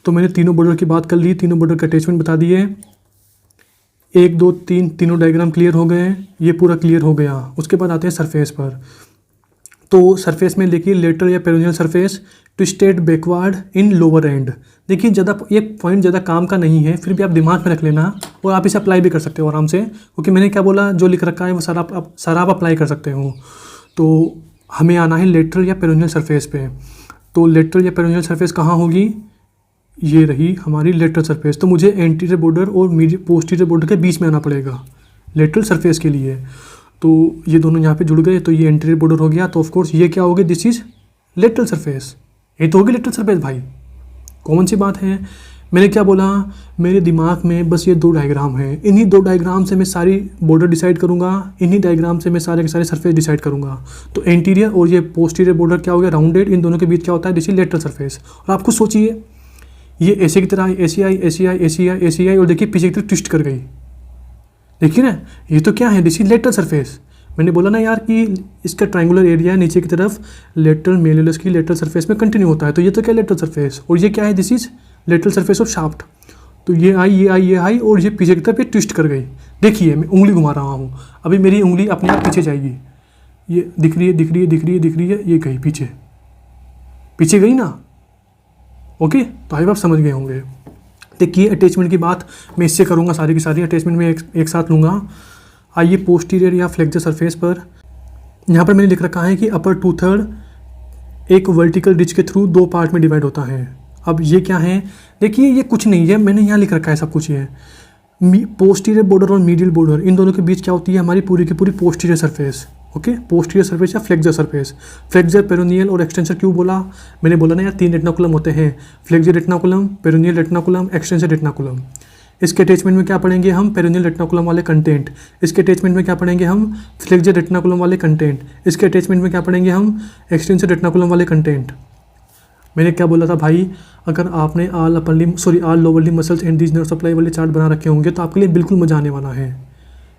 तो मैंने तीनों बॉर्डर की बात कर ली, तीनों बॉर्डर का अटैचमेंट बता दिए। 1 2 3 तीनों डायग्राम क्लियर हो गए, ये पूरा क्लियर हो गया। उसके बाद आते हैं सरफेस पर। तो सरफेस में देखिए लेटरल या peroneal surface twisted backward in lower end. देखिए ज़्यादा ये पॉइंट ज़्यादा काम का नहीं है, फिर भी आप दिमाग में रख लेना और आप इसे अप्लाई भी कर सकते हो आराम से, क्योंकि मैंने क्या बोला, जो लिख रखा है वो सारा आप अप्लाई कर सकते हो। तो हमें आना है लेटरल या पेरिनियल सरफेस पे। तो लेटरल या पेरिनियल सरफेस कहाँ होगी, ये रही हमारी लेटरल सरफेस। तो मुझे एंटीरियर बॉर्डर और पोस्टीरियर बॉर्डर के बीच में आना पड़ेगा लेटरल सरफेस के लिए। तो ये दोनों यहाँ पे जुड़ गए, तो ये एंटीरियर बॉर्डर हो गया। तो ऑफ कोर्स ये क्या होगी, दिस इज लेटरल सरफेस, ये तो होगी लेटरल सरफेस भाई, कॉमन सी बात है। मैंने क्या बोला, मेरे दिमाग में बस ये 2 डायग्राम हैं, इन्हीं 2 डायग्राम से मैं सारी बॉर्डर डिसाइड करूँगा, इन्हीं डायग्राम से मैं सारे के सारे सरफेस डिसाइड करूँगा। तो एंटीरियर और ये पोस्टीरियर बॉर्डर क्या हो गया, राउंडेड, इन दोनों के बीच क्या होता है, दिस इज लेटरल सरफेस। और आप खुद सोचिए, ये ऐसे की तरह ऐसी आई ऐसी आई ऐसी आई ऐसी आई, और देखिए पीछे की तरफ ट्विस्ट कर गई, देखिए ना, ये तो क्या है, दिस इज लेटरल सरफेस। मैंने बोला ना यार कि इसका ट्रायंगुलर एरिया है नीचे की तरफ, लेटरल मेलियस की लेटरल सरफेस में कंटिन्यू होता है। तो ये तो क्या लेटरल सरफेस, और ये क्या है, this is lateral surface of shaft. तो ये आई ये आई ये आई, और ये पीछे की तरफ ये ट्विस्ट कर गई। देखिए मैं उंगली घुमा रहा हूँ, अभी मेरी उंगली अपने आप पीछे जाएगी, ये दिख रही है दिख रही है दिख रही है दिख रही है, ये गई पीछे, पीछे गई ना। ओके, तो आई आप समझ गए होंगे। देखिए अटैचमेंट की बात मैं इससे करूँगा, सारी की सारी अटैचमेंट में एक साथ लूँगा। आइए पोस्टीरियर या फ्लेक्सर सरफेस पर, यहाँ पर मैंने लिख रखा है कि अपर 2/3 एक वर्टिकल रिज के थ्रू 2 पार्ट में डिवाइड होता है। अब ये क्या है, देखिए ये कुछ नहीं है, मैंने यहाँ लिख रखा है सब कुछ। ये पोस्टीरियर बॉर्डर और मीडियल बॉर्डर, इन दोनों के बीच क्या होती है, हमारी पूरी की पूरी posterior surface. Okay, posterior surface या फ्लेक्सर सरफेस। फ्लेक्सर, पेरिनियल और एक्सटेंसर क्यों बोला, मैंने बोला ना यार 3 रेटिनाकुलम होते हैं, flexor retinaculum, peroneal retinaculum, extensor retinaculum. इसके अटैचमेंट में क्या पढ़ेंगे हम, पेरिनियल रेटिनाकुलम वाले कंटेंट। इसके अटैचमेंट में क्या पढ़ेंगे हम, फ्लेक्सर रेटिनाकुलम वाले कंटेंट। इसके अटैचमेंट में क्या पढ़ेंगे हम, एक्सटेंसर रेटिनाकुलम वाले कंटेंट। मैंने क्या बोला था भाई, अगर आपने all lower limb muscles and these nerve supply वाले चार्ट बना रखे होंगे तो आपके लिए बिल्कुल मजा आने वाला है।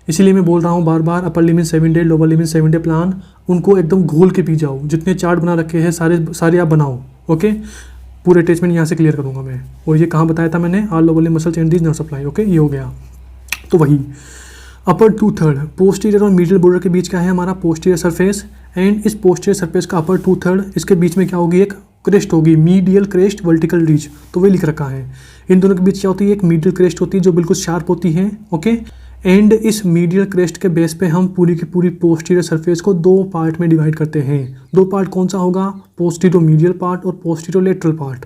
इसीलिए मैं बोल रहा हूँ बार बार, अपर लिम्ब इन 7 डे, लोअर लिम्ब इन 7 डे प्लान, उनको एकदम घोल के पी जाओ। जितने चार्ट बना रखे हैं सारे आप बनाओ। ओके, पूरे अटैचमेंट यहाँ से क्लियर करूँगा मैं। और ये कहाँ बताया था मैंने, all lower limb muscles and these nerve supply. Okay, ये हो गया। तो वही अपर 2/3 पोस्टीरियर और मीडियल बॉर्डर के बीच क्या है, हमारा पोस्टीरियर सरफेस। एंड इस पोस्टीरियर सरफेस का अपर 2/3 इसके बीच में क्या होगी, एक क्रेस्ट होगी, मीडियल क्रेस्ट वर्टिकल रिज। तो वही लिख रखा है। इन दोनों के बीच क्या होती है, एक मीडियल क्रेस्ट होती है जो बिल्कुल शार्प होती है। ओके, एंड इस मीडियल क्रेस्ट के बेस पे हम पूरी की पूरी पोस्टीरियर सरफेस को 2 पार्ट में डिवाइड करते हैं। 2 पार्ट कौन सा होगा, पोस्टीरियर मीडियल पार्ट और पोस्टीरियर लेटरल पार्ट।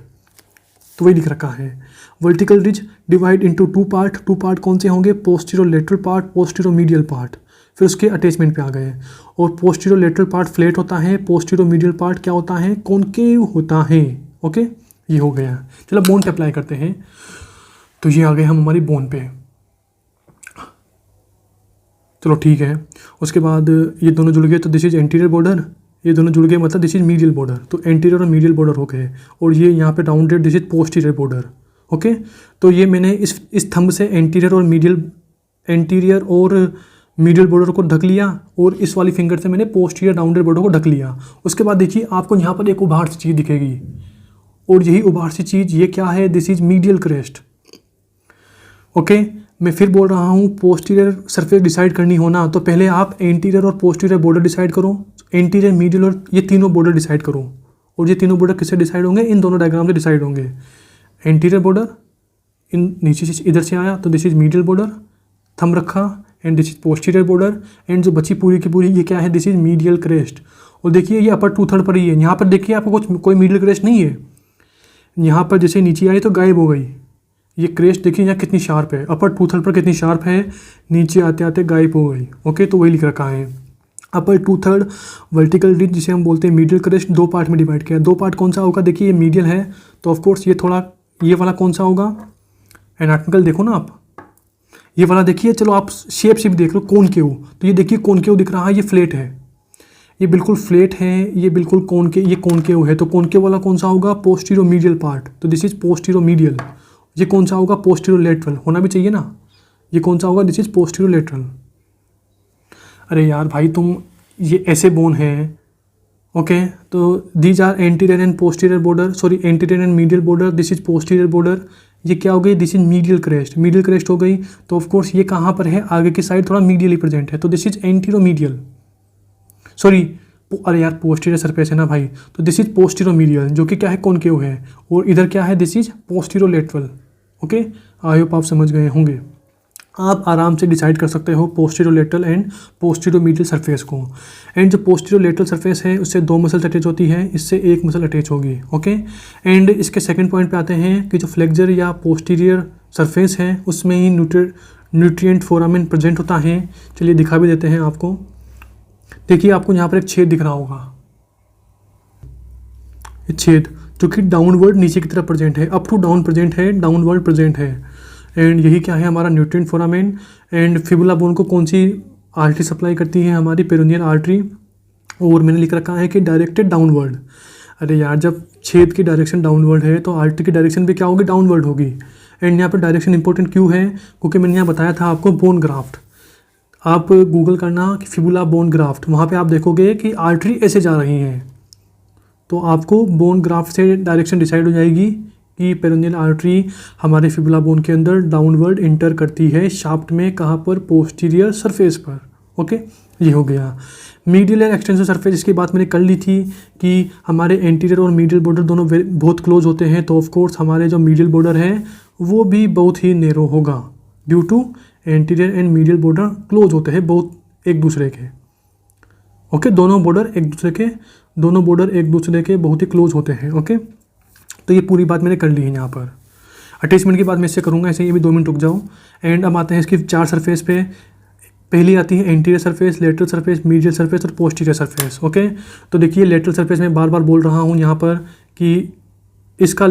तो वही लिख रखा है। Vertical ridge divide into 2 part. 2 part कौन से होंगे, posterior lateral part, posterior medial part. फिर उसके अटैचमेंट पे आ गए, और पोस्टीरियर लेटरल पार्ट फ्लैट होता है, पोस्टीरियर मीडियल पार्ट क्या होता है, कॉनकेव होता है। ओके, ये हो गया। चलो बोन पे अप्लाई करते हैं। तो ये आ गए हम हमारी बोन पे, चलो ठीक है। उसके बाद ये दोनों जुड़ गए, तो दिस इज एंटीरियर बॉर्डर, ये दोनों जुड़ गए मतलब दिस इज मीडियल बॉर्डर। तो एंटीरियर और मीडियल बॉर्डर हो गए, और ये यहाँ पे rounded, this is posterior border. Okay, तो ये मैंने इस थंब से एंटीरियर और मीडियल बॉर्डर को ढक लिया, और इस वाली फिंगर से मैंने पोस्टीरियर राउंडेड बॉर्डर को ढक लिया। उसके बाद देखिए आपको यहाँ पर एक उभार सी चीज़ दिखेगी, और यही उभार सी चीज़ ये क्या है, this is medial crest. Okay, मैं फिर बोल रहा हूँ, पोस्टीरियर सरफेस डिसाइड करनी हो ना, तो पहले आप एंटीरियर और पोस्टीरियर बॉर्डर डिसाइड करो, एंटीरियर, मीडियल और ये तीनों बॉर्डर डिसाइड करो। और ये तीनों बॉर्डर किससे डिसाइड होंगे, इन दोनों डायग्राम से डिसाइड होंगे। एंटीरियर बॉर्डर इन नीचे से इधर से आया, तो this is medial border, thumb रखा, and this is posterior border, and जो बची पूरी की पूरी ये क्या है, दिस इज मीडियल क्रेस्ट। और देखिए ये अपर 2/3 पर ही है, यहाँ पर देखिए आपको कोई मीडियल क्रेस्ट नहीं है। यहाँ पर जैसे नीचे आई तो गायब हो गई। ये क्रेस्ट देखिए यहाँ कितनी शार्प है, अपर 2/3 पर कितनी शार्प है, नीचे आते आते गायब हो गई। ओके, तो वही लिख रखा है। अपर 2/3 वर्टिकल रिज, जिसे हम बोलते हैं मीडियल क्रेस्ट, 2 पार्ट में डिवाइड किया। 2 पार्ट कौन सा होगा, देखिए ये मीडियल है, तो ऑफकोर्स ये थोड़ा ये वाला कौन सा होगा, एनाटॉमिकल देखो ना आप, ये वाला देखिए। चलो आप शेप से भी देख लो, कॉनकेव, तो ये देखिए कॉनकेव दिख रहा है, ये फ्लैट है, ये बिल्कुल फ्लैट है, ये बिल्कुल ये कॉनकेव है। तो कॉनकेव वाला कौन सा होगा, पोस्टीरियर मीडियल पार्ट। तो दिस इज पोस्टीरियर मीडियल। ये कौन सा होगा, पोस्टीरियर लेटरल होना भी चाहिए ना, ये कौन सा होगा, दिस इज पोस्टीरियर लेटरल। अरे यार भाई तुम, ये ऐसे बोन है, ओके, तो these are anterior and posterior border, sorry anterior and medial border, this is posterior border. ये क्या हो गई, this is medial crest, medial crest हो गई। तो ऑफ कोर्स ये कहाँ पर है, आगे की साइड थोड़ा मीडियली प्रेजेंट है, तो दिस इज एंटीरोमीडियल, सॉरी अरे यार पोस्टीरियर सरफेस है ना भाई, तो दिस इज पोस्टीरोमीडियल जो कि क्या है, कॉनकेव है। और इधर क्या है, this is posterolateral. Okay, I hope आप समझ गए होंगे। आप आराम से डिसाइड कर सकते हो पोस्टीरोलेटरल एंड पोस्टीरोमीडियल सरफेस को। एंड जो पोस्टीरोलेटरल सरफेस है उससे 2 मसल्स अटैच होती है, इससे 1 मसल अटैच होगी। ओके, एंड इसके सेकंड पॉइंट पे आते हैं कि जो फ्लेक्सर या पोस्टीरियर सरफेस है उसमें ही न्यूट्रिएंट फोरामेन प्रेजेंट होता है। चलिए दिखा भी देते हैं आपको। देखिए आपको यहाँ पर एक छेद दिख रहा होगा, ये छेद जो कि डाउनवर्ड नीचे की तरफ प्रेजेंट है, अप टू डाउन प्रेजेंट है, डाउनवर्ड प्रेजेंट है। एंड यही क्या है, हमारा nutrient foramen. And fibula bone को कौन सी आर्टरी सप्लाई करती है, हमारी पेरोनियल आर्टरी। और मैंने लिख रखा है कि डायरेक्टेड डाउनवर्ड। अरे यार जब छेद की डायरेक्शन डाउनवर्ड है तो आर्टरी की डायरेक्शन भी क्या होगी, डाउनवर्ड होगी। एंड यहाँ पर डायरेक्शन इंपॉर्टेंट क्यों है, क्योंकि मैंने यहाँ बताया था आपको बोन ग्राफ्ट। आप गूगल करना कि फिबुला बोन ग्राफ्ट, वहाँ पे आप देखोगे कि आर्टरी ऐसे जा रही हैं, तो आपको बोन ग्राफ्ट से डायरेक्शन डिसाइड हो जाएगी कि पेरोनियल आर्टरी हमारे फिबुला बोन के अंदर डाउनवर्ड इंटर करती है शाफ्ट में, कहाँ पर, पोस्टीरियर सरफेस पर। ओके, ये हो गया। मीडियल एंड एक्सटेंसर सरफेस, इसकी बात मैंने कर ली थी कि हमारे एंटीरियर और मीडियल बॉर्डर दोनों बहुत क्लोज होते हैं, तो ऑफ कोर्स हमारे जो मीडियल बॉर्डर है वो भी बहुत ही नैरो होगा, due to anterior and medial border close होते हैं बहुत एक दूसरे के। ओके, दोनों बॉर्डर एक दूसरे के बहुत ही क्लोज होते हैं। ओके, तो ये पूरी बात मैंने कर ली है यहाँ पर। अटैचमेंट की बात मैं इससे करूँगा, ऐसे ये भी 2 मिनट रुक जाओ। एंड अब आते हैं इसकी 4 सरफेस पे। पहली आती है anterior surface, lateral surface, medial surface और पोस्टीरियर सरफेस। ओके, तो देखिए लेटरल सरफेस में बार बार बोल रहा हूँ यहाँ पर कि इसका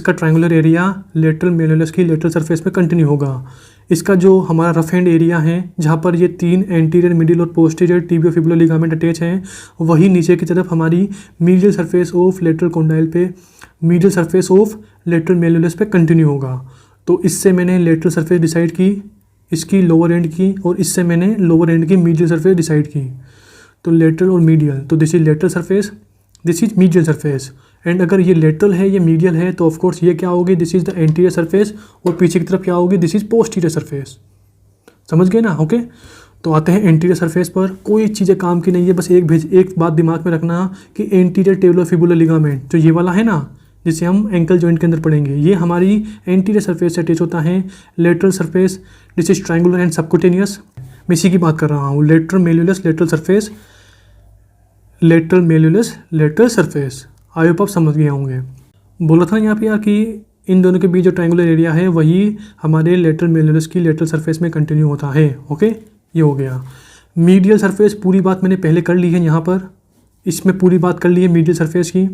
ट्रायंगुलर एरिया लेटरल मेलुलस की लेटरल सरफेस में कंटिन्यू होगा। इसका जो हमारा रफ एंड एरिया है जहाँ पर ये 3 एंटीरियर, मिडिल और पोस्टीरियर टिबियोफिबुलर लिगामेंट अटैच हैं, वही नीचे की तरफ हमारी medial surface of lateral condyle पे, मीडियल सरफेस ऑफ लेटरल मेलुलस पे कंटिन्यू होगा। तो इससे मैंने लेटरल सरफेस डिसाइड की, इसकी लोअर एंड की, और इससे मैंने लोअर एंड की मीडियल सरफेस डिसाइड की। तो लेटरल और मीडियल, तो this is lateral surface, this is medial surface. And अगर ये लेटरल है, ये मीडियल है, तो ऑफ कोर्स ये क्या होगी, this is the anterior surface, और पीछे की तरफ क्या होगी, दिस इज पोस्टीरियर सरफेस। समझ गए ना। ओके, तो आते हैं एंटीरियर सरफेस पर। कोई चीज़ें काम की नहीं है, बस एक बात दिमाग में रखना कि एंटीरियर टेबुलोफिबुलर लिगामेंट जो ये वाला है ना, जिसे हम एंकल जॉइंट के अंदर पढ़ेंगे, ये हमारी एंटीरियर सरफेस से अटैच होता है। Lateral surface, this is triangular and subcutaneous, मैं इसी की बात कर रहा हूँ। Lateral malleolus lateral surface, lateral malleolus lateral surface. I hope आप समझ गए होंगे। बोला था यहाँ पे यार कि इन दोनों के बीच जो ट्रायंगुलर एरिया है वही हमारे लेटरल मेलुलस की लेटरल सरफेस में कंटिन्यू होता है। ओके, ये हो गया। मीडियल सरफेस, पूरी बात मैंने पहले कर ली है यहाँ पर, इसमें पूरी बात कर ली है मीडियल सरफेस की।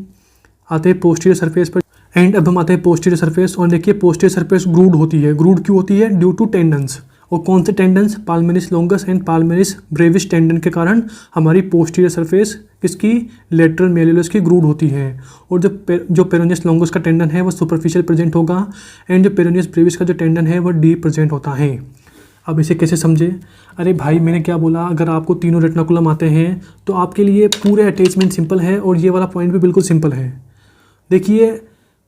आते हैं पोस्टीरियर सरफेस पर। एंड अब हम आते हैं पोस्टीरियर सरफेस, और देखिए पोस्टीरियर सरफेस ग्रूड होती है। ग्रूड क्यों होती है, ड्यू टू टेंडन्स। और कौन से tendons, palmaris longus and palmaris brevis tendon के कारण हमारी पोस्टीरियर सरफेस किसकी, लेटरल मेलुलस की ग्रूड होती है। और जो पेरोनियस लॉन्गस का टेंडन है वो सुपरफिशियल प्रेजेंट होगा, एंड जो पेरोनियस ब्रेविस का जो टेंडन है वो डीप प्रेजेंट होता है। अब इसे कैसे समझे, अरे भाई मैंने क्या बोला, अगर आपको तीनों रेटिनाकुलम आते हैं तो आपके लिए पूरे अटैचमेंट सिंपल है, और ये वाला पॉइंट भी बिल्कुल सिंपल है। देखिए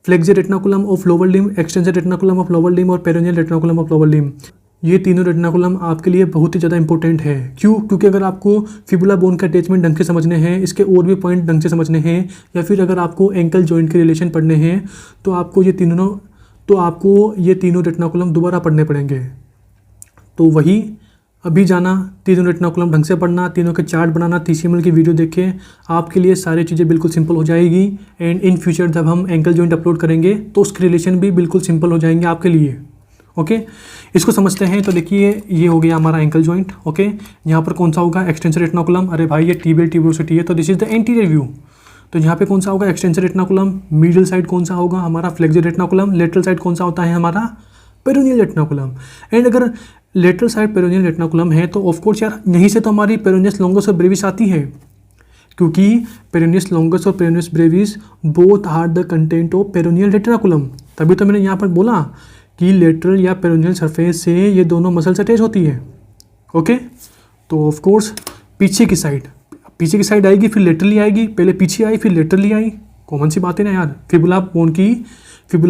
flexor retinaculum of lower limb, extensor retinaculum of lower limb और peroneal retinaculum of lower limb, ये तीनों रेटिनाकुलम आपके लिए बहुत ही ज़्यादा इंपॉर्टेंट है। क्यों, क्योंकि अगर आपको फिबुला बोन का अटैचमेंट ढंग से समझने हैं, इसके और भी पॉइंट ढंग से समझने हैं, या फिर अगर आपको एंकल जॉइंट के रिलेशन पढ़ने हैं, तो आपको ये तीनों रेटिनाकुलम दोबारा पढ़ने पड़ेंगे। तो वही अभी जाना, तीनों रेटिनाकुलम ढंग से पढ़ना, तीनों के चार्ट बनाना, TCML की वीडियो देखें, आपके लिए सारी चीज़ें बिल्कुल सिंपल हो जाएगी। एंड इन फ्यूचर जब हम एंकल जॉइंट अपलोड करेंगे तो उसके रिलेशन भी बिल्कुल सिंपल हो जाएंगे आपके लिए। ओके, इसको समझते हैं। तो देखिए ये हो गया हमारा एंकल जॉइंट। ओके, यहाँ पर कौन सा होगा, एक्सटेंसर रेटिनाकुलम। अरे भाई ये टिबियल ट्यूबरोसिटी है, तो this is the anterior view. तो यहाँ पे कौन सा होगा, एक्सटेंसर रेटिनाकुलम। मिडिल साइड कौन सा होगा, हमारा फ्लेक्सर रेटिनाकुलम। लेटरल साइड कौन सा होता है, हमारा पेरोनियल रेटिनाकुलम। एंड अगर लेटरल साइड पेरोनियल रेटिनाकुलम है तो ऑफकोर्स यार यहीं से तो हमारी पेरोनियस लॉन्गस और ब्रेविस आती है, क्योंकि पेरोनियस लॉन्गस और peroneus brevis both are the content of peroneal retinaculum. तभी तो मैंने यहाँ पर बोला कि लेटरल या पेरोनियल सरफेस से ये दोनों मसल्स अटैच होती है। ओके, तो ऑफ कोर्स पीछे की साइड, पीछे की साइड आएगी फिर लेटरली आएगी, पहले पीछे आई फिर लेटरली आई, कॉमन सी बात है ना यार। फिबुला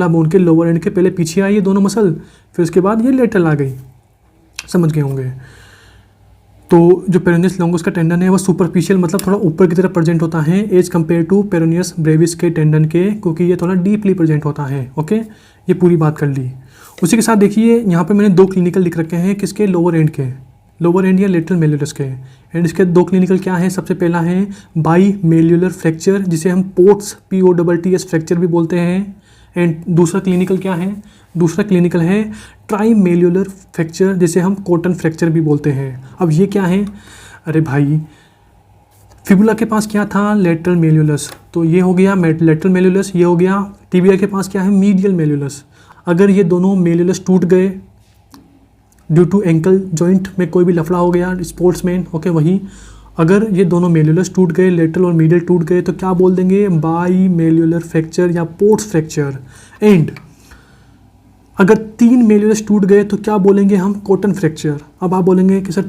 बोन के लोअर एंड के पहले पीछे आई ये दोनों मसल, फिर उसके बाद ये लेटरल आ गई, समझ गए होंगे। तो जो पेरोनियस लॉन्गस का टेंडन है वो सुपरफिशियल मतलब थोड़ा ऊपर की तरफ प्रेजेंट होता है as compare to peroneus brevis के टेंडन के, क्योंकि ये थोड़ा डीपली प्रेजेंट होता है। ओके, ये पूरी बात कर ली। उसी के साथ देखिए यहाँ पे मैंने 2 क्लिनिकल लिख रखे हैं, किसके, लोअर एंड के, लोअर एंड या लेटरल मेल्यूलस के। एंड इसके 2 क्लिनिकल क्या है, सबसे पहला है बाई मेल्यूलर फ्रैक्चर, जिसे हम पोट्स POTTS फ्रैक्चर भी बोलते हैं। एंड दूसरा क्लिनिकल क्या है, दूसरा क्लिनिकल है ट्राई मेल्यूलर फ्रैक्चर, जिसे हम कॉटन फ्रैक्चर भी बोलते हैं। अब ये क्या है, अरे भाई फिबुला के पास क्या था, लेटरल मेल्यूलस, तो ये हो गया लेटरल मेल्यूलस, ये हो गया। टिबिया के पास क्या है, मीडियल मेल्यूलस। अगर ये दोनों मेल्यूलस टूट गए ड्यू टू एंकल जॉइंट में कोई भी लफड़ा हो गया स्पोर्ट्समैन, ओके, वही अगर ये दोनों मेल्यूलस टूट गए, लेटरल और मीडियल टूट गए, तो क्या बोल देंगे, बाई मेल्यूलर फ्रैक्चर या पोर्ट्स फ्रैक्चर। एंड अगर 3 मेल्यूलस टूट गए तो क्या बोलेंगे हम, कॉटन फ्रैक्चर। अब आप बोलेंगे कि सर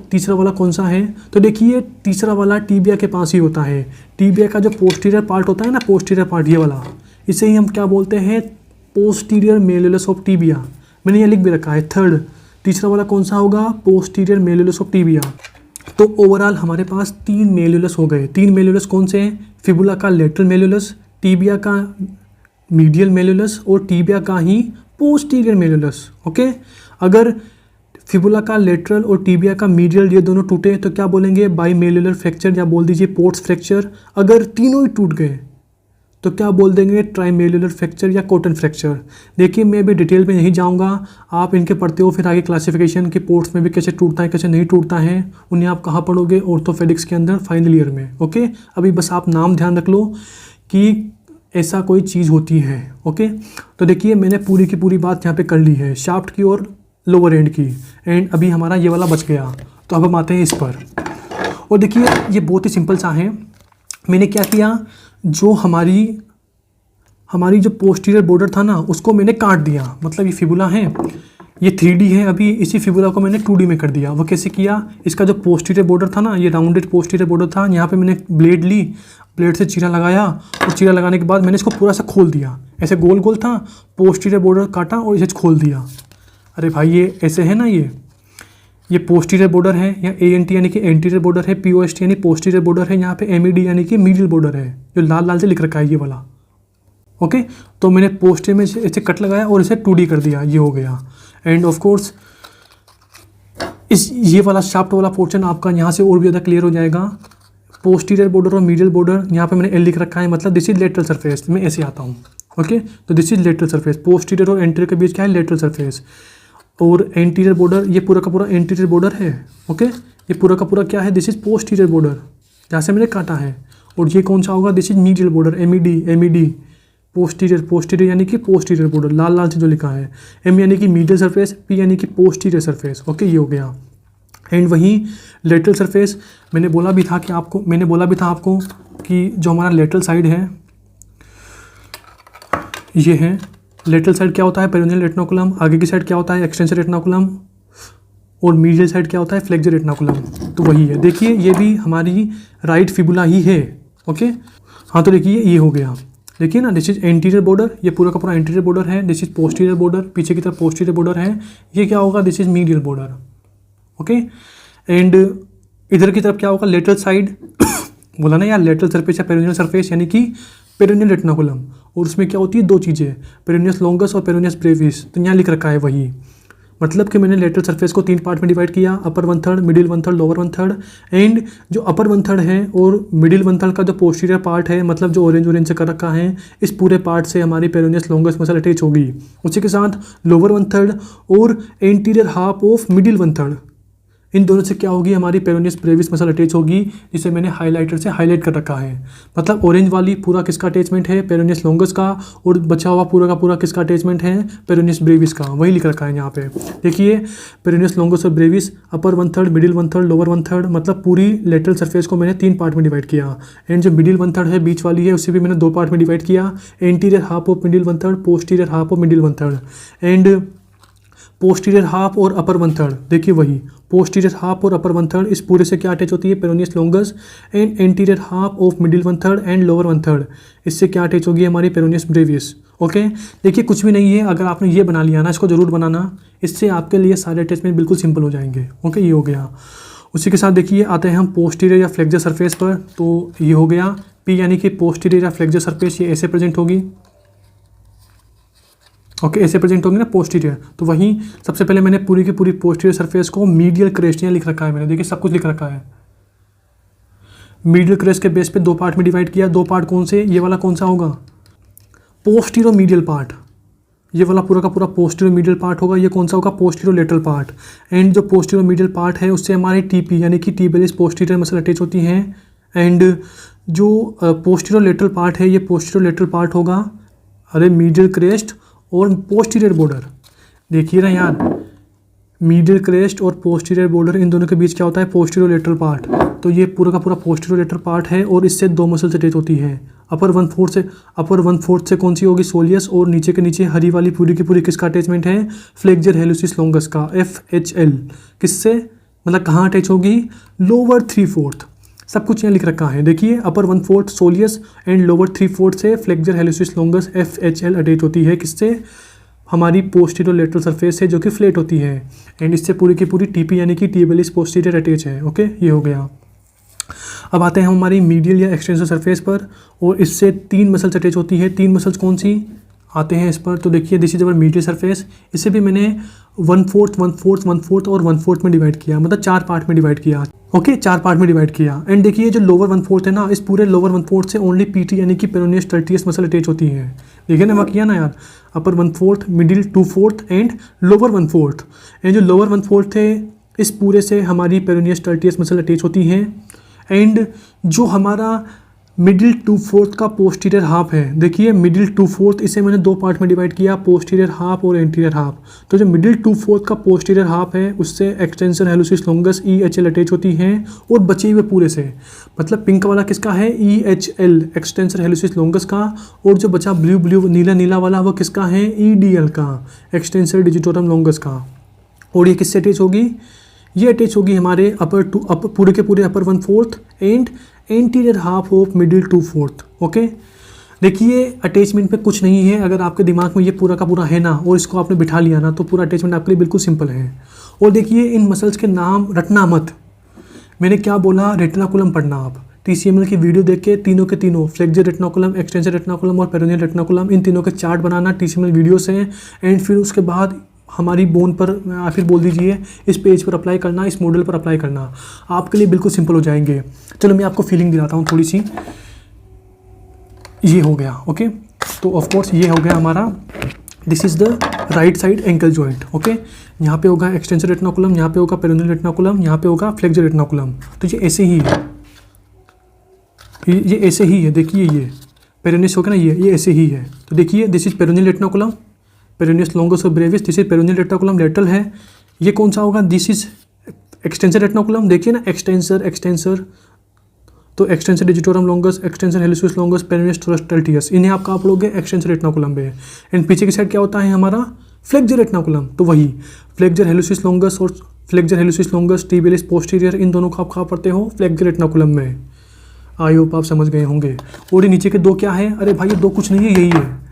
तीसरा वाला कौन सा है, तो देखिए तीसरा वाला टीबिया के पास ही होता है। टीबिया का जो पोस्टीरियर पार्ट होता है ना, पोस्टीरियर पार्ट ये वाला, इसे ही हम क्या बोलते हैं, पोस्टीरियर मेल्यूलस ऑफ टीबिया। मैंने ये लिख भी रखा है, थर्ड, तीसरा वाला कौन सा होगा, पोस्टीरियर मेल्यूलस ऑफ टीबिया। तो ओवरऑल हमारे पास 3 मेल्यूलस हो गए। 3 मेल्यूलस कौन से हैं, फिबुला का लेटरल मेल्यूलस, टीबिया का मीडियल मेल्यूलस और टीबिया का ही पोस्टीरियर मेल्यूलस। ओके, अगर फिबुला का लेटरल और टीबिया का मीडियल ये दोनों टूटे तो क्या बोलेंगे, बाई मेल्यूलर फ्रैक्चर या बोल दीजिए पोर्ट्स फ्रैक्चर। अगर तीनों ही टूट गए तो क्या बोल देंगे, ट्राई मेल्यूलर फ्रैक्चर या कॉटन फ्रैक्चर। देखिए मैं अभी डिटेल में नहीं जाऊंगा, आप इनके पढ़ते हो फिर आगे क्लासिफिकेशन के पोर्ट्स में भी कैसे टूटता है कैसे नहीं टूटता है, उन्हें आप कहाँ पढ़ोगे, ऑर्थोपेडिक्स के अंदर फाइनल ईयर में। ओके, अभी बस आप नाम ध्यान रख लो कि ऐसा कोई चीज़ होती है। ओके, तो देखिए मैंने पूरी की पूरी बात यहाँ पे कर ली है, शाफ्ट की और लोअर एंड की। एंड अभी हमारा ये वाला बच गया, तो अब हम आते हैं इस पर। और देखिए ये बहुत ही सिंपल सा है। मैंने क्या किया, जो हमारी जो पोस्टीरियर बॉर्डर था ना उसको मैंने काट दिया। मतलब ये फिबुला है, ये 3D है, अभी इसी फिबुला को मैंने 2D में कर दिया। वो कैसे किया, इसका जो पोस्टीरियर बॉर्डर था ना, ये राउंडेड पोस्टीरियर बॉर्डर था, यहाँ पे मैंने ब्लेड ली, ब्लेड से चीरा लगाया और चीरा लगाने के बाद मैंने इसको पूरा सा खोल दिया। ऐसे गोल गोल था, पोस्टीरियर बॉर्डर काटा और इसे खोल दिया। अरे भाई ये ऐसे है ना, ये पोस्टीरियर बॉर्डर है, यहाँ ANT यानी कि एंटीरियर बॉर्डर है, POST यानी पोस्टीरियर बॉर्डर है, यहाँ पे MED यानी कि मीडियल बॉर्डर है, जो लाल लाल से लिख रखा है ये वाला। ओके, तो मैंने पोस्टीरियर में इसे कट लगाया और इसे 2D कर दिया, ये हो गया। एंड ऑफ कोर्स ये वाला शाफ्ट वाला पोर्शन आपका यहाँ से और भी ज़्यादा क्लियर हो जाएगा। पोस्टीरियर बॉर्डर और मीडियल बॉर्डर यहाँ पे मैंने L लिख रखा है, मतलब दिस इज लेटरल सरफेस, मैं ऐसे आता हूँ। ओके, तो this is lateral surface, posterior और एंटीरियर के बीच क्या है, लेटरल सरफेस। और एंटीरियर बॉर्डर, ये पूरा का पूरा एंटीरियर बॉर्डर है। ओके, ये पूरा का पूरा क्या है, दिस इज पोस्टीरियर बॉर्डर जहाँ से मैंने काटा है। और ये कौन सा होगा, this is medial border, MED posterior यानी कि पोस्टीरियर बॉर्डर, लाल लाल से जो लिखा है। M यानी कि मीडियल सरफेस, P यानी कि पोस्टीरियर सरफेस। ओके, ये हो गया। एंड वहीं लेटरल सरफेस मैंने बोला भी था आपको कि जो हमारा लेटरल साइड है ये है। लेटरल साइड क्या होता है, पेरिनियल रेटिनोकुलम, आगे की साइड क्या होता है, एक्सटेंसर रेटिनोकुलम, और मीडियल साइड क्या होता है, फ्लेक्सर रेटिनोकुलम। तो वही है, देखिए ये भी हमारी राइट फिबुला ही है। ओके, हाँ, तो देखिए ये हो गया, देखिए ना, दिस इज एंटीरियर बॉर्डर, ये पूरा का पूरा एंटीरियर बॉर्डर है, दिस इज पोस्टीरियर बॉर्डर, पीछे की तरफ पोस्टीरियर बॉर्डर है, ये क्या होगा, this is medial border. Okay, and इधर की तरफ क्या होगा, लेटरल साइड बोला ना यार, लेटरल सरफेस या पेरिनियल सरफेस यानी कि पेरिनियल रेटिनोकुलम, और उसमें क्या होती है, 2 चीज़ें, पेरिनियस लॉन्गस और पेरिनियस ब्रेविस। तो यहाँ लिख रखा है वही, मतलब कि मैंने लेटरल सरफेस को 3 पार्ट में डिवाइड किया, अपर 1/3, मिडिल 1/3, लोअर 1/3। एंड जो अपर 1/3 है और मिडिल 1/3 का जो पोस्टीरियर पार्ट है, मतलब जो ऑरेंज से कर रखा है, इस पूरे पार्ट से हमारी पेरिनियस लॉन्गस मसल अटैच होगी। उसी के साथ लोअर 1/3 और एंटीरियर हाफ ऑफ मिडिल 1/3, इन दोनों से क्या होगी, हमारी पेरिनियस ब्रेविस मसल अटैच होगी, जिसे मैंने हाइलाइटर से हाईलाइट कर रखा है। मतलब ऑरेंज वाली पूरा किसका अटैचमेंट है, पेरिनियस लॉन्गस का, और बचा हुआ पूरा का पूरा किसका अटैचमेंट है, पेरिनियस ब्रेविस का, वही लिख रखा है यहाँ पे। देखिए पेरिनियस लॉन्गस और ब्रेविस, अपर 1/3, मिडिल 1/3, लोअर 1/3, मतलब पूरी लेटरल सरफेस को मैंने 3 पार्ट में डिवाइड किया। एंड जो मिडिल 1/3 है, बीच वाली है, उसे भी मैंने 2 पार्ट में डिवाइड किया, anterior half of middle 1/3, posterior half of middle 1/3। And posterior half और अपर वन थर्ड, देखिए वही पोस्टीरियर हाफ और अपर वन थर्ड, इस पूरे से क्या अटैच होती है, peroneus longus, and anterior half of middle one third and lower one third, इससे क्या अटैच होगी, हमारी पेरोनियस ब्रेवियस। ओके, देखिए कुछ भी नहीं है, अगर आपने ये बना लिया ना, इसको जरूर बनाना, इससे आपके लिए सारे अटैचमेंट बिल्कुल सिंपल हो जाएंगे। ओके, ये हो गया। उसी के साथ देखिए आते हैं हम पोस्टीरियर या फ्लेक्सर सरफेस पर, तो ये हो गया पी यानी कि पोस्टीरियर या फ्लेक्सर सरफेस, ये ऐसे प्रेजेंट होगी। ओके, ऐसे प्रेजेंट होंगे ना पोस्टीरियर। तो वहीं सबसे पहले मैंने पूरी की पूरी पोस्टीरियर सरफेस को मीडियल क्रेस्ट यहाँ लिख रखा है मैंने, देखिए सब कुछ लिख रखा है। मीडियल क्रेस्ट के बेस पे दो पार्ट में डिवाइड किया, दो पार्ट कौन से, ये वाला कौन सा होगा, पोस्टीरियर मीडियल पार्ट, ये वाला पूरा का पूरा पोस्टीरियर मीडियल पार्ट होगा। ये कौन सा होगा, पोस्टीरियर लेटरल पार्ट। एंड जो पोस्टीरियर मीडियल पार्ट है उससे हमारे टीपी यानी कि टिबियलिस पोस्टीरियर मसल अटैच होती हैं। एंड जो पोस्टीरियर लेटरल पार्ट है, ये पोस्टीरियर लेटरल पार्ट होगा, अरे मीडियल क्रेस्ट और पोस्टीरियर बॉर्डर, देखिए ना यार, मीडियल क्रेस्ट और पोस्टीरियर बॉर्डर, इन दोनों के बीच क्या होता है, पोस्टीरियर लेटरल पार्ट। तो ये पूरा का पूरा पोस्टीरियर लेटरल पार्ट है और इससे दो मसल्स अटैच होती हैं। अपर वन फोर्थ से कौन सी होगी, सोलियस, और नीचे के नीचे हरी वाली पूरी की पूरी किसका अटैचमेंट है, फ्लेक्सर हेलुसिस लॉन्गस का, FHL, किससे, मतलब कहाँ अटैच होगी, लोअर 3/4, सब कुछ यहाँ लिख रखा है। देखिए अपर 1/4 सोलियस एंड लोअर 3/4 से फ्लेक्सर हेलुसिस लॉन्गस FHL अटैच होती है, किससे, हमारी पोस्टीरियर लेटरल सरफेस है जो कि फ्लैट होती है। एंड इससे पूरी की पूरी टीपी यानी कि टिबियलिस पोस्टीरियर अटैच है। ओके, ये हो गया। अब आते हैं हमारी मीडियल या एक्सटेंसर सरफेस पर, और इससे तीन मसल्स अटैच होती है। तीन मसल्स कौन सी, आते हैं इस पर। तो देखिए this is our medial surface, इसे भी मैंने 1/4 और 1/4 में डिवाइड किया, मतलब 4 पार्ट में डिवाइड किया। ओके, 4 पार्ट में डिवाइड किया। एंड देखिए जो लोअर 1/4 है ना, इस पूरे लोअर 1/4 से ओनली PT यानी कि पेरोनियस टर्टियस मसल अटैच होती है। देखिए ना, वहाँ किया ना यार, अपर 1/4, मिडिल 2/4 एंड लोअर 1/4। एंड जो लोअर 1/4 है, इस पूरे से हमारी पेरोनियस टर्टियस मसल अटैच होती हैं। एंड जो हमारा मिडिल 2/4 का पोस्टीरियर हाफ है, देखिए मिडिल 2/4, इसे मैंने दो पार्ट में डिवाइड किया, पोस्टीरियर हाफ और एंटीरियर हाफ। तो जो मिडिल 2/4 का पोस्टीरियर हाफ है, उससे extensor hallucis longus EHL attach होती हैं, और बचे हुए पूरे से, मतलब पिंक वाला किसका है, EHL एक्सटेंसर हेलुसिस लॉन्गस का, और जो बचा ब्लू नीला नीला वाला वो किसका है, EDL का, एक्सटेंसर डिजिटोरम लॉन्गस का। और ये किससे अटैच होगी, ये अटैच होगी हमारे पूरे के पूरे अपर 1/4 and anterior half of middle 2/4। Okay, देखिए अटैचमेंट पे कुछ नहीं है, अगर आपके दिमाग में ये पूरा का पूरा है ना, और इसको आपने बिठा लिया ना, तो पूरा अटैचमेंट आपके लिए बिल्कुल सिंपल है। और देखिए इन मसल्स के नाम रटना मत, मैंने क्या बोला, रेटिनाकुलम पढ़ना आप। TCML की वीडियो देख के तीनों के तीनों, फ्लेक्सर रेटिनाकुलम, एक्सटेंसर रेटिनाकुलम और पेरोनियल रेटिनाकुलम, इन तीनों के चार्ट बनाना TCML वीडियो से। एंड फिर उसके बाद हमारी बोन पर, फिर बोल दीजिए इस पेज पर अप्लाई करना, इस मॉडल पर अप्लाई करना, आपके लिए बिल्कुल सिंपल हो जाएंगे। चलो मैं आपको फीलिंग दिलाता हूँ थोड़ी सी। ये हो गया। ओके, तो ऑफ कोर्स ये हो गया हमारा, this is the right side ankle joint. Okay, यहाँ पे होगा एक्सटेंसर रेटिनाकुलम, यहाँ पे होगा पेरोनियल रेटिनाकुलम, यहाँ पे होगा फ्लेक्सर रेटिनाकुलम। तो ये ऐसे ही है, ये ऐसे ही है, देखिए ये पेरोनियस होगा ना, ये ऐसे ही है। तो देखिए this is peroneal retinaculum, peroneus longus और brevis, this is peroneal retinaculum lateral है। ये कौन सा होगा, दिस इज एक्सटेंसर रेटिनाकुलम, देखिए ना एक्सटेंसर, तो extensor digitorum longus, extensor hallucis longus, peroneus tertius, इन्हें आप कहाँ पढ़ोगे, एक्सटेंसर रेटिनाकुलम पे। एंड पीछे की साइड क्या होता है हमारा, फ्लेक्सर रेटिनाकुलम, तो वही फ्लेक्सर हेलुसिस लॉन्गस और फ्लेक्सर हेलुसिस लॉन्गस, टिबियलिस पोस्टीरियर, इन दोनों को आप कहाँ पढ़ते हो, फ्लेक्सर रेटिनाकुलम में। आई होप आप समझ गए होंगे। और ये नीचे के दो क्या है, अरे भाई ये दो कुछ नहीं है, यही है।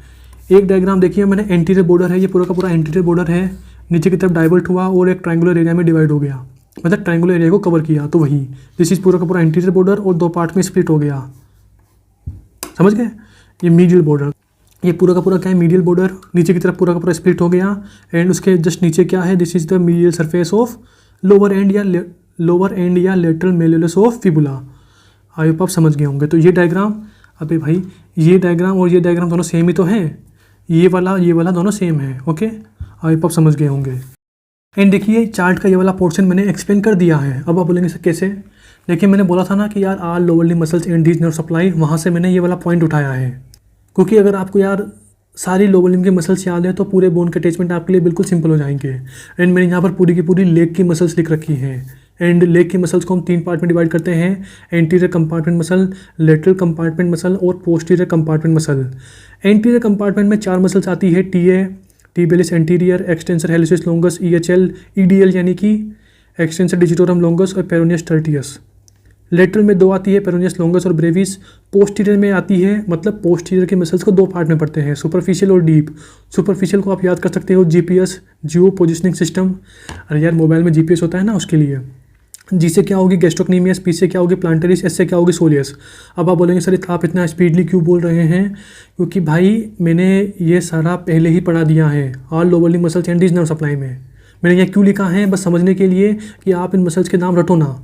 एक डायग्राम देखिए मैंने, एंटीरियर बॉर्डर है, ये पूरा का पूरा एंटीरियर बॉर्डर है, नीचे की तरफ डाइवर्ट हुआ और एक ट्रायंगुलर एरिया में डिवाइड हो गया, मतलब ट्रायंगुलर एरिया को कवर किया। तो वही दिस इज पूरा का पूरा एंटीरियर बॉर्डर, और दो पार्ट में स्प्लिट हो गया, समझ गए। ये मीडियल बॉर्डर, ये पूरा का पूरा क्या है, मीडियल बॉर्डर, नीचे की तरफ पूरा का पूरा स्प्लिट हो गया। एंड उसके जस्ट नीचे क्या है, this is the medial surface of lower end या lateral malleolus of fibula. I hope आप समझ गए होंगे। तो ये डायग्राम, अबे भाई ये डायग्राम और ये डायग्राम दोनों सेम ही तो हैं, ये वाला दोनों सेम है। ओके, आई होप आप समझ गए होंगे। एंड देखिए चार्ट का ये वाला पोर्शन मैंने एक्सप्लेन कर दिया है। अब आप बोलेंगे सर कैसे, देखिए मैंने बोला था ना कि यार all lower limb muscles and these nerve supply, वहाँ से मैंने ये वाला पॉइंट उठाया है, क्योंकि अगर आपको यार सारी लोअर लिम्ब की मसल्स याद है तो पूरे बोन के अटैचमेंट आपके लिए बिल्कुल सिंपल हो जाएंगे। एंड मैंने यहाँ पर पूरी की पूरी लेग की मसल्स लिख रखी हैं। एंड लेग की मसल्स को हम 3 पार्ट में डिवाइड करते हैं, anterior compartment muscle, lateral compartment muscle और posterior compartment muscle. Anterior compartment में 4 मसल्स आती है, TA, tibialis anterior, extensor hallucis longus EHL, EDL यानी कि एक्सटेंसर डिजिटोरम लॉन्गस और पेरोनियस टर्टियस। लेटरल में 2 आती है, पेरोनियस लॉन्गस और ब्रेविस। पोस्टीरियर में आती है, मतलब पोस्टीरियर के मसल्स को 2 पार्ट में पढ़ते हैं, सुपरफिशियल और डीप। सुपरफिशियल को आप याद कर सकते हो GPS, जियो पोजिशनिंग सिस्टम। अरे यार मोबाइल में GPS होता है ना, उसके लिए। जी से क्या होगी गैस्ट्रोक्नीमियस, पी से क्या होगी प्लांटरिस, एस से क्या होगी सोलियस। अब आप बोलेंगे सर आप इतना स्पीडली क्यों बोल रहे हैं? क्योंकि भाई मैंने ये सारा पहले ही पढ़ा दिया है all lower limb muscles and nerve supply में। मैंने यहाँ क्यों लिखा है? बस समझने के लिए कि आप इन मसल्स के नाम रटो ना।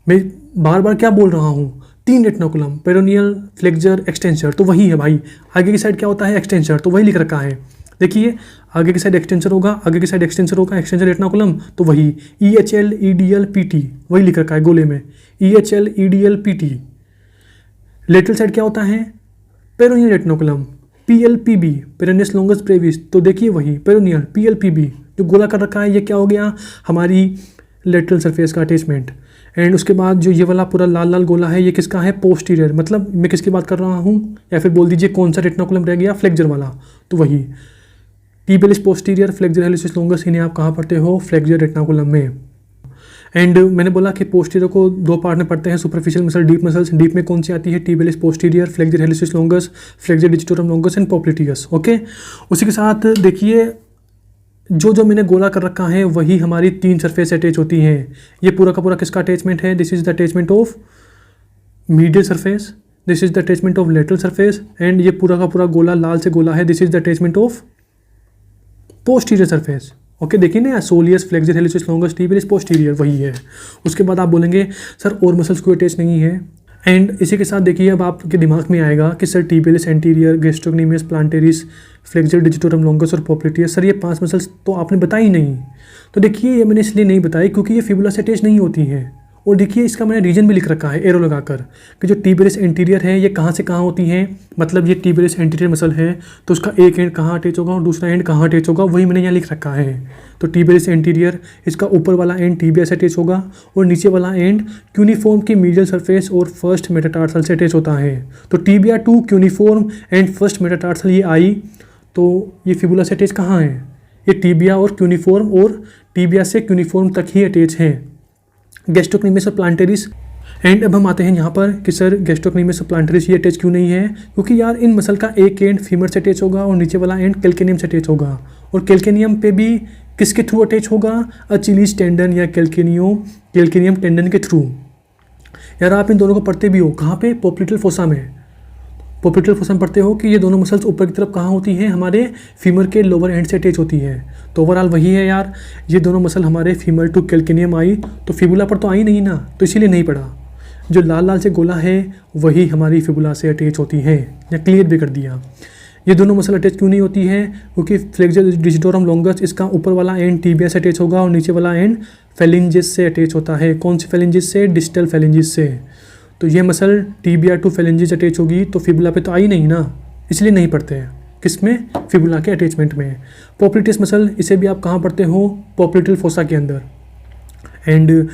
मैं बार बार क्या बोल रहा हूँ? 3 रेटिनोकुलम, पेरोनियल, फ्लेक्सर, एक्सटेंसर, तो वही है भाई। आगे की साइड क्या होता है? एक्सटेंसर, तो वही लिख रखा है। देखिए आगे की साइड एक्सटेंसर होगा, आगे की साइड एक्सटेंसर होगा, एक्सटेंसर रेटिनोकुलम, तो वही EHL, EDL, PT, वही लिख रखा है गोले में, EHL, EDL, PT। Lateral side क्या होता है? Peroneal retinaculum, PLPB, peroneus longus brevis, तो देखिए वही पेरोनियल, PLPB जो गोला कर रखा है, ये क्या हो गया? हमारी लेटरल सरफेस का अटैचमेंट। एंड उसके बाद जो ये वाला पूरा लाल लाल गोला है, ये किसका है? पोस्टीरियर। मतलब मैं किसकी बात कर रहा हूँ, या फिर बोल दीजिए कौन सा रेटिनोकुलम रह गया? फ्लेक्सर वाला, तो वही टिबियलिस पोस्टीरियर, फ्लेक्सर हेलिसिस लॉन्गस, इन्हें आप कहाँ पढ़ते हो? फ्लेक्सर रेटिनोकुलम में। एंड मैंने बोला कि पोस्टीरियर को 2 पार्ट में पढ़ते हैं, superficial muscle, deep muscles. Deep में कौन सी आती है? Tibialis posterior, flexor hallucis longus, flexor digitorum longus and popliteus. Okay, उसी के साथ देखिए जो मैंने गोला कर रखा है वही हमारी 3 सरफेस अटैच होती हैं। ये पूरा का पूरा किसका अटैचमेंट है? This is the attachment of medial surface, this is the attachment of lateral surface, and ये पूरा का पूरा गोला लाल से गोला है, this is the attachment of posterior surface. Okay, देखिए ना, soleus, flexor hallucis longus, टिबियलिस posterior, वही है। उसके बाद आप बोलेंगे सर और मसल्स कोई अटैच नहीं है। एंड इसी के साथ देखिए अब आपके दिमाग में आएगा कि sir tibialis anterior, gastrocnemius, plantaris, flexor digitorum longus और पोप्लिटियस, सर ये 5 मसल्स तो आपने बताई नहीं। तो देखिए ये मैंने इसलिए नहीं बताई क्योंकि ये फिबुला से अटैच नहीं होती हैं। और देखिए इसका मैंने रीजन भी लिख रखा है एरो लगाकर कि जो टिबियलिस एंटीरियर है ये कहाँ से कहाँ होती हैं। मतलब ये टिबियलिस एंटीरियर मसल है तो उसका एक एंड कहाँ अटैच होगा और दूसरा एंड कहाँ अटैच होगा, वही मैंने यहाँ लिख रखा है। तो टिबियलिस एंटीरियर, इसका ऊपर वाला एंड टिबिया से अटैच होगा और नीचे वाला एंड क्यूनिफॉर्म की मीडियल सरफेस और फर्स्ट मेटाटार्सल से अटैच होता है। तो tibia to cuneiform and first metatarsal ये आई, तो ये फिबुला से अटैच कहाँ है? ये टिबिया और क्यूनिफॉर्म और टिबिया से क्यूनिफॉर्म तक ही अटैच हैं। गैस्ट्रोक्नीमियस और प्लांटेरिस। एंड अब हम आते हैं यहाँ पर कि सर गैस्ट्रोक्नीमियस और प्लांटेरिस ये अटैच क्यों नहीं है? क्योंकि यार इन मसल का एक एंड फीमर से अटैच होगा और नीचे वाला एंड कैल्केनियम से अटैच होगा। और कैल्केनियम पे भी किसके थ्रू अटैच होगा? अचिलीज टेंडन या कैल्केनियम टेंडन के थ्रू। यार आप इन दोनों को पढ़ते भी हो कहाँ पे? पोप्लिटल फोसा में। पोप्लिटल फोसा में पढ़ते हो कि ये दोनों मसल्स ऊपर की तरफ कहाँ होती हैं? हमारे फीमर के लोअर एंड से अटैच होती है। तो ओवरऑल वही है यार, ये दोनों मसल हमारे फीमर टू कैल्केनियम आई, तो फिबुला पर तो आई नहीं ना, तो इसीलिए नहीं पढ़ा। जो लाल लाल से गोला है वही हमारी फिबुला से अटैच होती है, या क्लियर भी कर दिया। ये दोनों मसल अटैच क्यों नहीं होती है? क्योंकि फ्लेक्सर डिजिटोरम लॉन्गस, इसका ऊपर वाला एंड टिबिया से अटैच होगा और नीचे वाला एंड फेलिंजिस से अटैच होता है। कौन सी फेलिंजिस से? डिस्टल फेलिंजिस से। तो ये मसल टिबिया टू फेलिंजिस अटैच होगी, तो फिबुला पे तो आई नहीं ना, इसलिए नहीं पढ़ते हैं। किसमें? फिबुला के अटैचमेंट में। पोप्लिटिस मसल, इसे भी आप कहाँ पढ़ते हो? पोप्लिटल फोसा के अंदर। एंड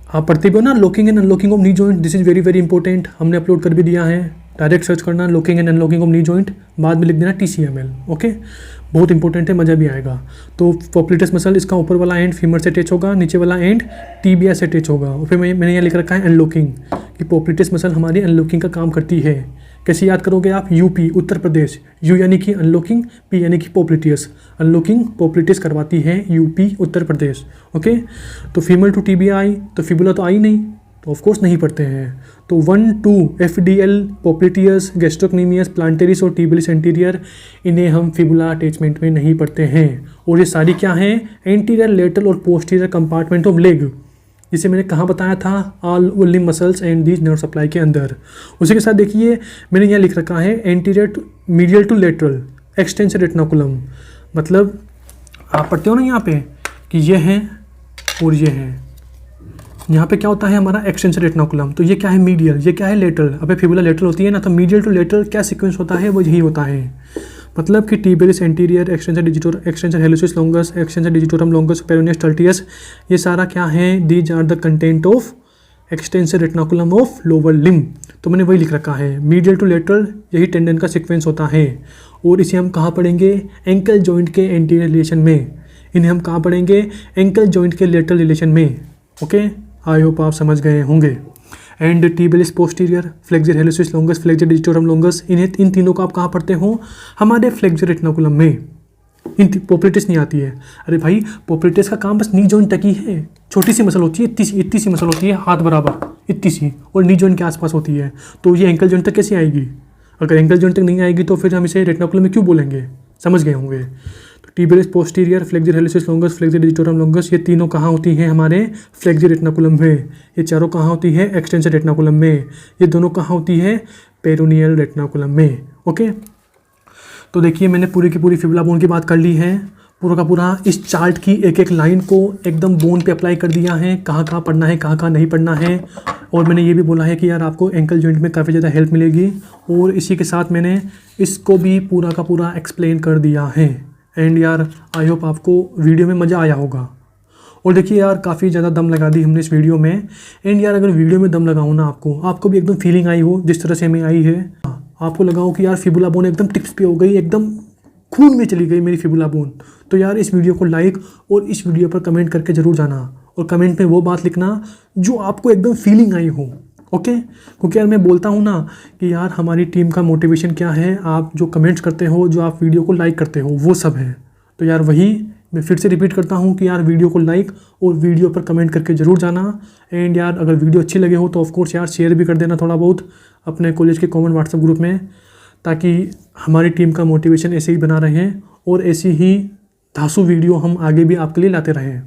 आप पढ़ते भी हो ना locking and unlocking of knee joint, this is very very important, हमने अपलोड कर भी दिया है। डायरेक्ट सर्च करना locking and unlocking of knee joint, बाद में लिख देना TCML। ओके, बहुत इंपॉर्टेंट है, मज़ा भी आएगा। तो पोप्लिटस मसल, इसका ऊपर वाला एंड फीमर से अटैच होगा, नीचे वाला एंड टिबिया से अटैच होगा। और फिर मैंने यहाँ लिख रखा है अनलॉकिंग, कि पोप्लिटस मसल हमारी अनलॉकिंग का काम करती है। कैसे याद करोगे आप? UP उत्तर प्रदेश, U यानी कि अनलॉकिंग, P यानी कि पोप्लिटियस। अनलॉकिंग पोप्लिटियस करवाती है UP उत्तर प्रदेश। ओके, तो फीमर टू टिबिया आई, तो फिबुला तो आई नहीं, तो ऑफकोर्स नहीं पढ़ते हैं। तो 1, 2 FDL, पोप्लिटियस, गैस्ट्रोक्नीमियस, प्लांटेरिस और टिबियलिस एंटीरियर, इन्हें हम फिबुला अटैचमेंट में नहीं पढ़ते हैं। और ये सारी क्या हैं? एंटीरियर, लेटरल और पोस्टीरियर कंपार्टमेंट ऑफ लेग, जिसे मैंने कहाँ बताया था? All limb muscles and these nerve supply के अंदर। उसी के साथ देखिए मैंने यहाँ लिख रखा है anterior medial to lateral extensor retinaculum. मतलब आप पढ़ते हो ना यहाँ पे कि ये हैं और ये हैं, यहाँ पे क्या होता है हमारा? एक्सटेंसर रेटिनोकुलम। तो ये क्या है? मीडियल, ये क्या है? लेटरल। अबे फिबुला लेटरल होती है ना, तो मीडियल टू लेटरल क्या सीक्वेंस होता है? वो यही होता है। मतलब कि tibialis anterior, extensor hallucis longus, extensor digitorum longus, peroneus tertius, ये सारा क्या है? These are the content of extensor retinaculum of lower limb, तो मैंने वही लिख रखा है। मीडियल टू लेटरल यही टेंडन का सीक्वेंस होता है। और इसे हम कहाँ पढ़ेंगे? एंकल जॉइंट के एंटीरियर रिलेशन में। इन्हें हम कहाँ पढ़ेंगे? एंकल जॉइंट के लेटरल रिलेशन में। ओके, आई होप आप समझ गए होंगे। And tibialis posterior, flexor hallucis longus, flexor digitorum longus, इन तीनों को आप कहाँ पढ़ते हो? हमारे फ्लेक्सर रेटिनाकुलम में। पोपलेटिस नहीं आती है। अरे भाई, पोपलेटिस का काम बस नी जॉइंट तक ही है। छोटी सी मसल होती है, इतनी सी मसल होती है, हाथ बराबर इतनी सी, और नी जॉइंट के आसपास होती है। तो ये एंकल जॉइंट तक कैसे आएगी? अगर एंकल जॉइंट तक नहीं आएगी तो फिर हम इसे रेटिनाकुलम में क्यों बोलेंगे? समझ गए होंगे। तो tibialis posterior, flexor hallucis longus, flexor digitorum longus, ये तीनों कहाँ होती हैं? हमारे फ्लेक्सर रेटिनाकुलम में। ये चारों कहाँ होती है? एक्सटेंसर रेटिनाकुलम में। ये दोनों कहाँ होती है? पेरोनियल रेटिनाकुलम में। ओके, तो देखिए मैंने पूरी की पूरी फिबुला बोन की बात कर ली है। पूरा का पूरा इस चार्ट की एक एक लाइन को एकदम बोन पे अप्लाई कर दिया है, कहाँ कहाँ पढ़ना है, कहाँ कहाँ नहीं पढ़ना है। और मैंने ये भी बोला है कि यार आपको एंकल जॉइंट में काफ़ी ज़्यादा हेल्प मिलेगी। और इसी के साथ मैंने इसको भी पूरा का पूरा एक्सप्लेन कर दिया है। एंड यार आई होप आपको वीडियो में मज़ा आया होगा। और देखिए यार, काफ़ी ज़्यादा दम लगा दी हमने इस वीडियो में। एंड यार अगर वीडियो में दम लगाऊँ ना, आपको भी एकदम फीलिंग आई हो जिस तरह से हमें आई है, आपको लगा हो कि यार फिबुला बोन एकदम टिप्स पे हो गई, एकदम खून में चली गई मेरी फिबुला बोन, तो यार इस वीडियो को लाइक और इस वीडियो पर कमेंट करके ज़रूर जाना। और कमेंट में वो बात लिखना जो आपको एकदम फीलिंग आई हो। ओके, क्योंकि यार मैं बोलता हूँ ना कि यार हमारी टीम का मोटिवेशन क्या है, आप जो कमेंट्स करते हो, जो आप वीडियो को लाइक करते हो, वो सब है। तो यार वही मैं फिर से रिपीट करता हूँ कि यार वीडियो को लाइक और वीडियो पर कमेंट करके ज़रूर जाना। एंड यार अगर वीडियो अच्छी लगे हो तो ऑफकोर्स यार शेयर भी कर देना थोड़ा बहुत अपने कॉलेज के कॉमन व्हाट्सएप ग्रुप में, ताकि हमारी टीम का मोटिवेशन ऐसे ही बना रहे और ऐसी ही धांसू वीडियो हम आगे भी आपके लिए लाते रहें।